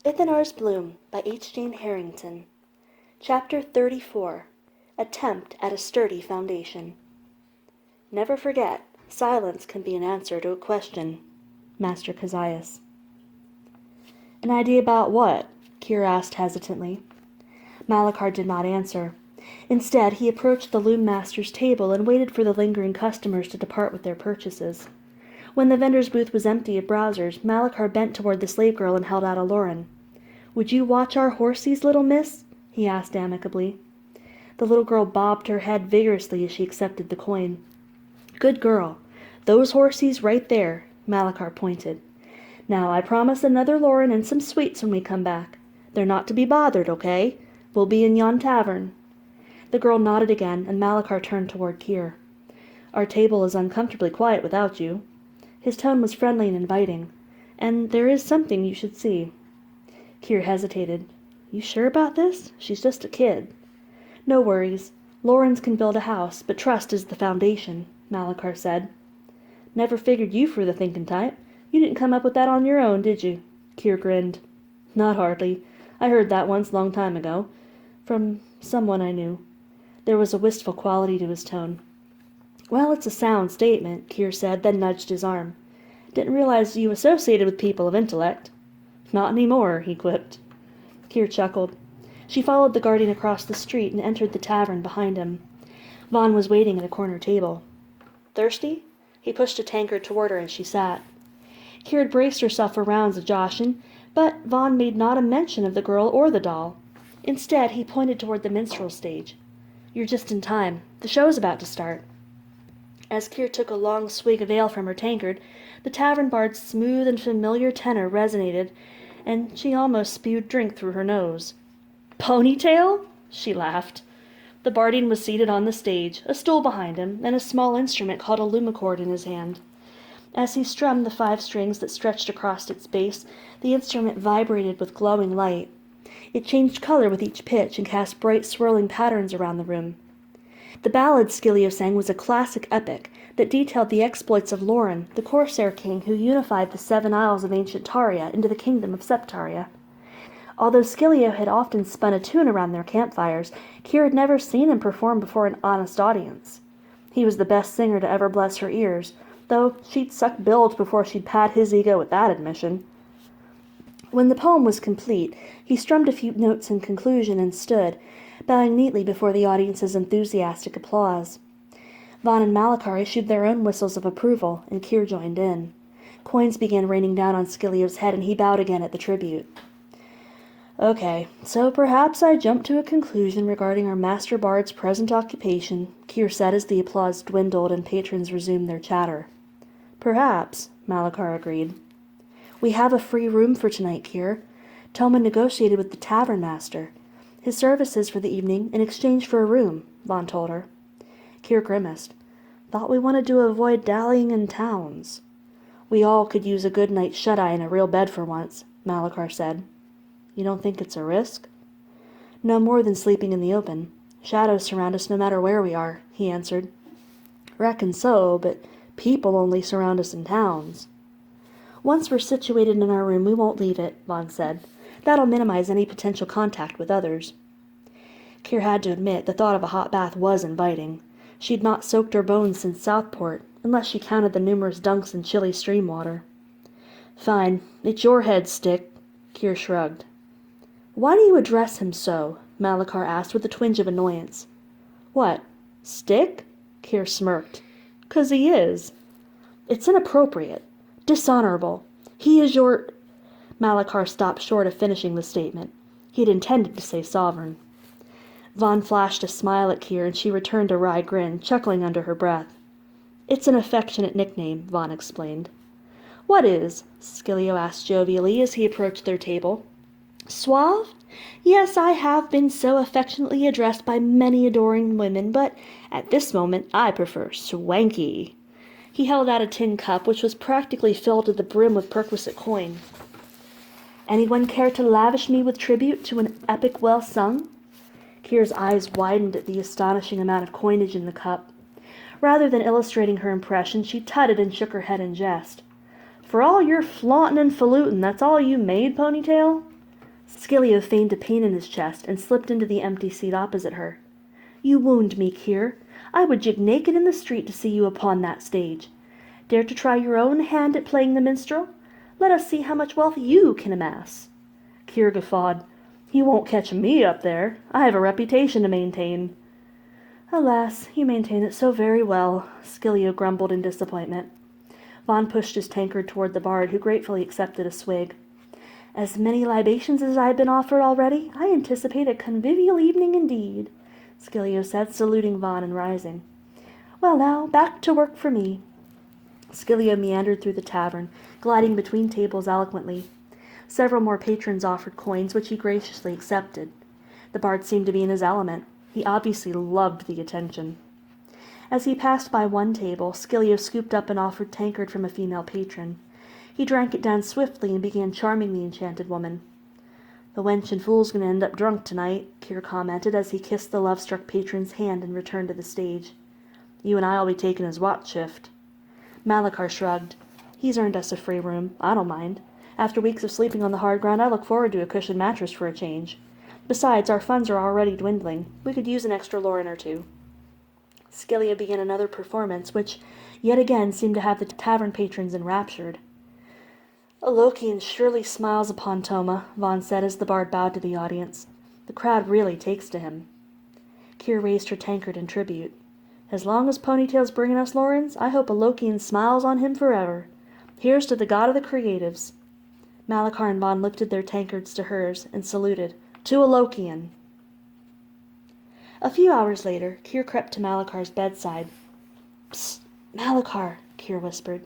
Ithinar's Bloom by H. Jane Harrington. Chapter 34. Attempt at a Sturdy Foundation. Never forget, silence can be an answer to a question. Master Kezias. An idea about what? Kier asked hesitantly. Malachar did not answer. Instead, he approached the loom master's table and waited for the lingering customers to depart with their purchases. When the vendor's booth was empty of browsers, Malachar bent toward the slave girl and held out a loren. "Would you watch our horsies, little miss?" he asked amicably. The little girl bobbed her head vigorously as she accepted the coin. "Good girl. Those horsies right there," Malachar pointed. "Now, I promise another loren and some sweets when we come back. They're not to be bothered, okay? We'll be in yon tavern." The girl nodded again, and Malachar turned toward Kier. "Our table is uncomfortably quiet without you." His tone was friendly and inviting. "And there is something you should see." Kier hesitated. "You sure about this? She's just a kid." "No worries. Lorens can build a house, but trust is the foundation," Malachar said. "Never figured you for the thinking type. You didn't come up with that on your own, did you?" Kier grinned. "Not hardly. I heard that once long time ago. From someone I knew." There was a wistful quality to his tone. "Well, it's a sound statement," Kier said, then nudged his arm. "Didn't realize you associated with people of intellect." "Not any more," he quipped. Kier chuckled. She followed the guardian across the street and entered the tavern behind him. Vaughn was waiting at a corner table. "Thirsty?" He pushed a tankard toward her as she sat. Kier had braced herself for rounds of joshing, but Vaughn made not a mention of the girl or the doll. Instead, he pointed toward the minstrel stage. "You're just in time. The show's about to start." As Kier took a long swig of ale from her tankard, the tavern bard's smooth and familiar tenor resonated, and she almost spewed drink through her nose. "Ponytail?" she laughed. The bardian was seated on the stage, a stool behind him, and a small instrument called a lumicord in his hand. As he strummed the 5 strings that stretched across its base, the instrument vibrated with glowing light. It changed color with each pitch and cast bright swirling patterns around the room. The ballad Scilio sang was a classic epic that detailed the exploits of Loren, the Corsair king who unified the 7 isles of ancient Taria into the kingdom of Septaria. Although Scilio had often spun a tune around their campfires, Kier had never seen him perform before an honest audience. He was the best singer to ever bless her ears, though she'd suck bilge before she'd pat his ego with that admission. When the poem was complete, he strummed a few notes in conclusion and stood, bowing neatly before the audience's enthusiastic applause. Vaughn and Malachar issued their own whistles of approval, and Kier joined in. Coins began raining down on Scilio's head, and he bowed again at the tribute. "Okay, so perhaps I jump to a conclusion regarding our master bard's present occupation," Kier said as the applause dwindled and patrons resumed their chatter. "Perhaps," Malachar agreed. "We have a free room for tonight, Kier. Toma negotiated with the tavern master. His services for the evening in exchange for a room," Vaughn told her. Kier grimaced. "Thought we wanted to avoid dallying in towns." "We all could use a good night's shut-eye in a real bed for once," Malachar said. "You don't think it's a risk?" "No more than sleeping in the open. Shadows surround us no matter where we are," he answered. "Reckon so, but people only surround us in towns." "Once we're situated in our room, we won't leave it," Vaughn said. "That'll minimize any potential contact with others." Kier had to admit the thought of a hot bath was inviting. She'd not soaked her bones since Southport, unless she counted the numerous dunks in chilly stream water. "Fine. It's your head, Stick." Kier shrugged. "Why do you address him so?" Malachar asked with a twinge of annoyance. "What? Stick?" Kier smirked. "'Cause he is." "It's inappropriate. Dishonorable. He is your—" Malachar stopped short of finishing the statement. He had intended to say sovereign. Vaughn flashed a smile at Kier, and she returned a wry grin, chuckling under her breath. "It's an affectionate nickname," Vaughn explained. "What is?" Scilio asked jovially as he approached their table. "Suave? Yes, I have been so affectionately addressed by many adoring women, but at this moment I prefer swanky." He held out a tin cup, which was practically filled to the brim with perquisite coin. "Anyone care to lavish me with tribute to an epic well sung?" Kier's eyes widened at the astonishing amount of coinage in the cup. Rather than illustrating her impression, she tutted and shook her head in jest. "For all your flauntin' and falutin', that's all you made, Ponytail?" Scilio feigned a pain in his chest and slipped into the empty seat opposite her. "You wound me, Kier. I would jig naked in the street to see you upon that stage. Dare to try your own hand at playing the minstrel? Let us see how much wealth you can amass." Kier guffawed. "You won't catch me up there. I have a reputation to maintain." "Alas, you maintain it so very well," Scilio grumbled in disappointment. Vaughn pushed his tankard toward the bard, who gratefully accepted a swig. "As many libations as I have been offered already, I anticipate a convivial evening indeed," Scilio said, saluting Vaughn and rising. "Well now, back to work for me." Scilio meandered through the tavern, gliding between tables eloquently. Several more patrons offered coins, which he graciously accepted. The bard seemed to be in his element. He obviously loved the attention. As he passed by one table, Scilio scooped up an offered tankard from a female patron. He drank it down swiftly and began charming the enchanted woman. "The wench and fool's going to end up drunk tonight," Kier commented as he kissed the love-struck patron's hand and returned to the stage. "You and I'll be taking his watch shift." Malachar shrugged. "He's earned us a free room. I don't mind. After weeks of sleeping on the hard ground, I look forward to a cushioned mattress for a change. Besides, our funds are already dwindling. We could use an extra loren or two." Scilio began another performance, which yet again seemed to have the tavern patrons enraptured. "A Lokian surely smiles upon Toma," Vaughn said as the bard bowed to the audience. "The crowd really takes to him." Kier raised her tankard in tribute. "As long as Ponytail's bringing us lorens, I hope a Lokian smiles on him forever. Here's to the god of the creatives." Malachar and Vaughn lifted their tankards to hers and saluted. "To a Lokian." A few hours later, Kier crept to Malachar's bedside. "Psst, Malachar," Kier whispered.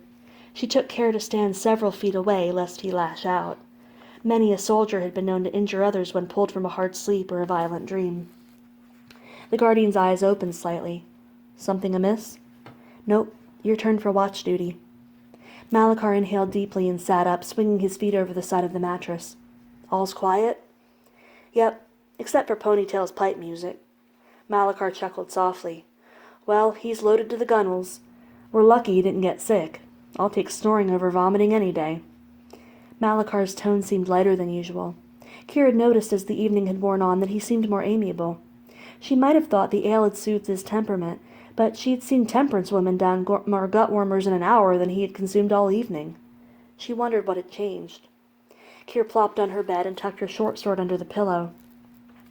She took care to stand several feet away, lest he lash out. Many a soldier had been known to injure others when pulled from a hard sleep or a violent dream. The guardian's eyes opened slightly. "Something amiss?" "Nope. Your turn for watch duty." Malachar inhaled deeply and sat up, swinging his feet over the side of the mattress. "All's quiet?" "Yep, except for Ponytail's pipe music." Malachar chuckled softly. "Well, he's loaded to the gunnels. We're lucky he didn't get sick. I'll take snoring over vomiting any day." Malachar's tone seemed lighter than usual. Kier had noticed as the evening had worn on that he seemed more amiable. She might have thought the ale had soothed his temperament, but she had seen temperance women down more gut-warmers in an hour than he had consumed all evening. She wondered what had changed. Kier plopped on her bed and tucked her short sword under the pillow.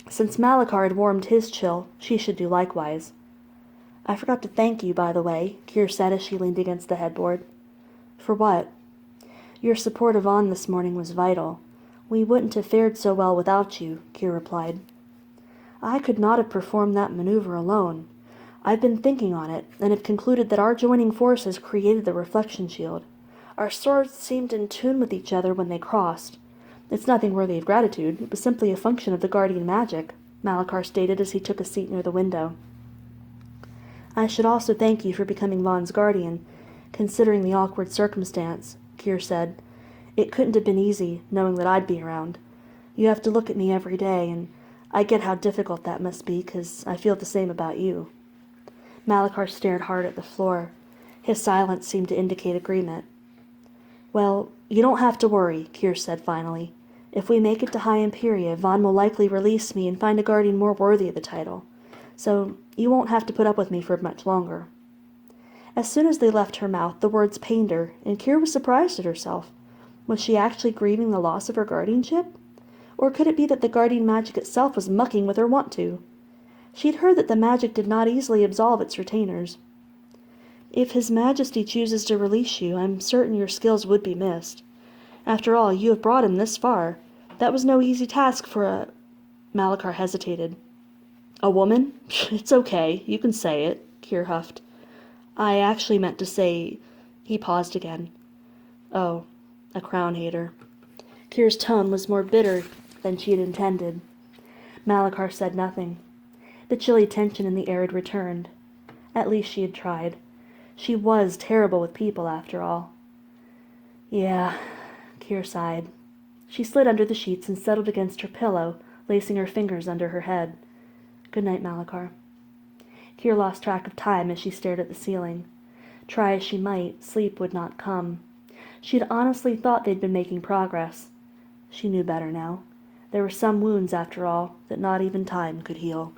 Since Malachar had warmed his chill, she should do likewise. "I forgot to thank you, by the way," Kier said as she leaned against the headboard. "For what?" "Your support of Vaughn this morning was vital. We wouldn't have fared so well without you," Kier replied. "I could not have performed that maneuver alone. I've been thinking on it, and have concluded that our joining forces created the reflection shield. Our swords seemed in tune with each other when they crossed. It's nothing worthy of gratitude. It was simply a function of the guardian magic," Malachar stated as he took a seat near the window. "I should also thank you for becoming Vaughn's guardian, considering the awkward circumstance," Kier said. "It couldn't have been easy, knowing that I'd be around. You have to look at me every day, and I get how difficult that must be, 'cause I feel the same about you." Malachar stared hard at the floor. His silence seemed to indicate agreement. "Well, you don't have to worry," Kier said finally. "If we make it to High Imperia, Vaughn will likely release me and find a guardian more worthy of the title. So you won't have to put up with me for much longer." As soon as they left her mouth, the words pained her, and Kier was surprised at herself. Was she actually grieving the loss of her guardianship? Or could it be that the guardian magic itself was mucking with her want-to? She had heard that the magic did not easily absolve its retainers. "If His Majesty chooses to release you, I'm certain your skills would be missed. After all, you have brought him this far. That was no easy task for a—" Malachar hesitated. "A woman? It's okay. You can say it," Kier huffed. "I actually meant to say—" He paused again. "Oh, a crown hater." Kier's tone was more bitter than she had intended. Malachar said nothing. The chilly tension in the air had returned. At least she had tried. She was terrible with people, after all. "Yeah," Kier sighed. She slid under the sheets and settled against her pillow, lacing her fingers under her head. "Good night, Malachar." Kier lost track of time as she stared at the ceiling. Try as she might, sleep would not come. She had honestly thought they'd been making progress. She knew better now. There were some wounds, after all, that not even time could heal.